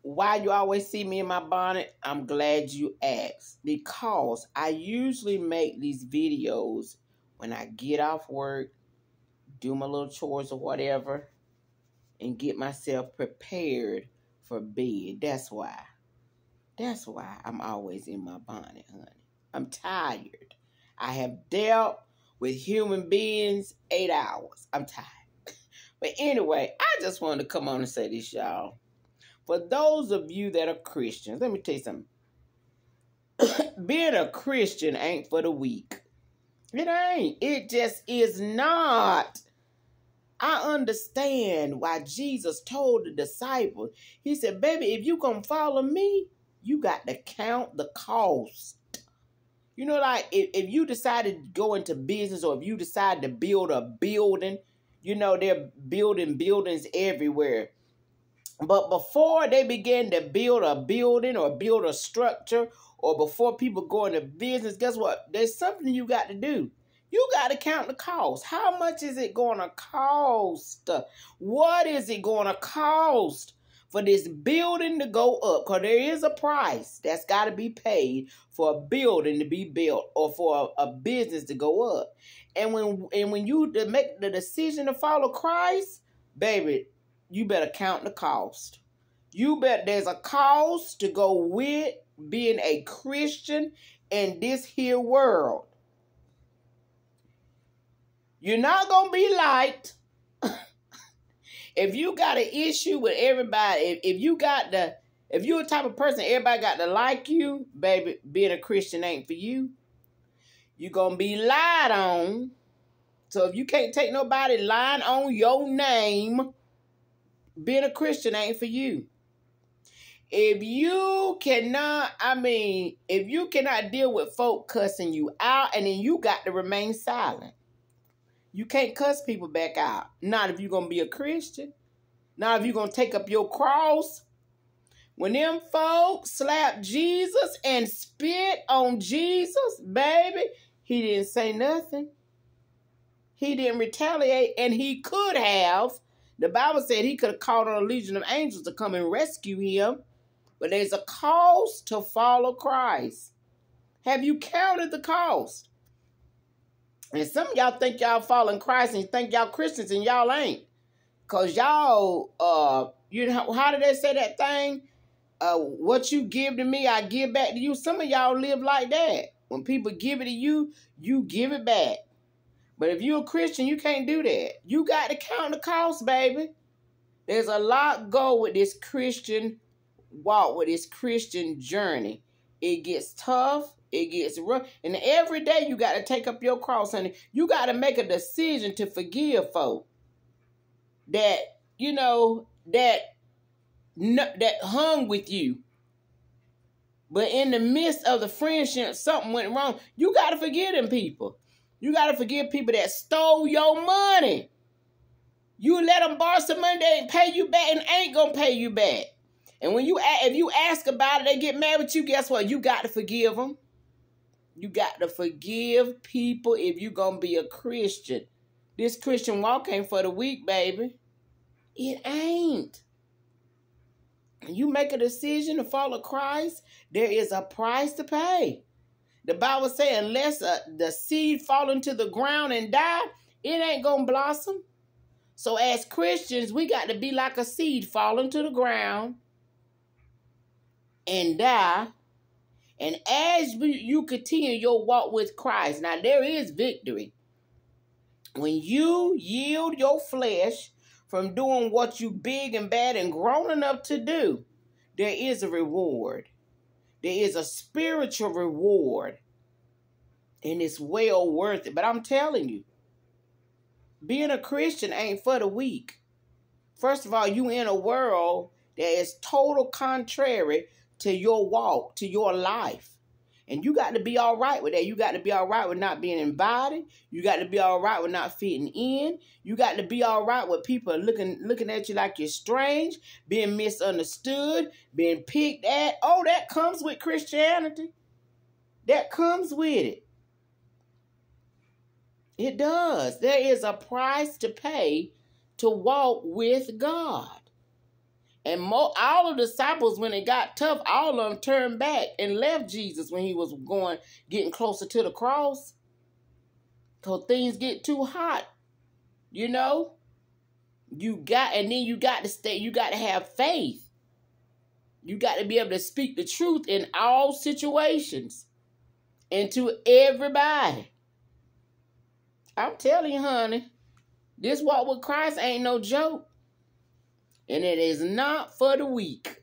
Why you always see me in my bonnet? I'm glad you asked. Because I usually make these videos when I get off work, do my little chores or whatever, and get myself prepared for bed. That's why. That's why I'm always in my bonnet, honey. I'm tired. I have dealt with human beings 8 hours. I'm tired. But anyway, I just wanted to come on and say this, y'all. For those of you that are Christians, let me tell you something. Being a Christian ain't for the weak. It ain't. It just is not. I understand why Jesus told the disciples. He said, baby, if you gonna follow me, you got to count the cost. You know, like if you decide to go into business or if you decide to build a building, you know, they're building buildings everywhere. But before they begin to build a building or build a structure or before people go into business, guess what? There's something you got to do. You got to count the cost. How much is it going to cost? What is it going to cost for this building to go up? Because there is a price that's got to be paid for a building to be built or for a business to go up. And when you make the decision to follow Christ, baby, you better count the cost. There's a cost to go with being a Christian in this here world. You're not going to be liked. If you got an issue with everybody, if you're a type of person, everybody got to like you, baby, being a Christian ain't for you. You're going to be lied on. So if you can't take nobody lying on your name, being a Christian ain't for you. If you cannot deal with folk cussing you out, and then you got to remain silent. You can't cuss people back out. Not if you're going to be a Christian. Not if you're going to take up your cross. When them folks slap Jesus and spit on Jesus, baby, he didn't say nothing. He didn't retaliate, and he could have. The Bible said he could have called on a legion of angels to come and rescue him. But there's a cost to follow Christ. Have you counted the cost? And some of y'all think y'all following Christ and think y'all Christians and y'all ain't. Because y'all, you know, how did they say that thing? What you give to me, I give back to you. Some of y'all live like that. When people give it to you, you give it back. But if you're a Christian, you can't do that. You got to count the cost, baby. There's a lot go with this Christian walk, with this Christian journey. It gets tough. It gets rough. And every day you got to take up your cross, honey. You got to make a decision to forgive folk that, you know, that hung with you. But in the midst of the friendship, something went wrong. You got to forgive them people. You got to forgive people that stole your money. You let them borrow some money, they ain't pay you back and ain't going to pay you back. And if you ask about it, they get mad with you. Guess what? You got to forgive them. You got to forgive people if you're going to be a Christian. This Christian walk ain't for the weak, baby. It ain't. You make a decision to follow Christ, there is a price to pay. The Bible says unless the seed fall into the ground and die, it ain't going to blossom. So as Christians, we got to be like a seed falling to the ground and die. And as you continue your walk with Christ, now there is victory. When you yield your flesh from doing what you big and bad and grown enough to do, there is a reward. There is a spiritual reward. And it's well worth it. But I'm telling you, being a Christian ain't for the weak. First of all, you in a world that is total contrary to your walk, to your life. And you got to be all right with that. You got to be all right with not being invited. You got to be all right with not fitting in. You got to be all right with people looking at you like you're strange, being misunderstood, being picked at. Oh, that comes with Christianity. That comes with it. It does. There is a price to pay to walk with God. And all of the disciples, when it got tough, all of them turned back and left Jesus when he was getting closer to the cross. Because things get too hot, you know. And then you got to have faith. You got to be able to speak the truth in all situations and to everybody. I'm telling you, honey, this walk with Christ ain't no joke. And it is not for the weak.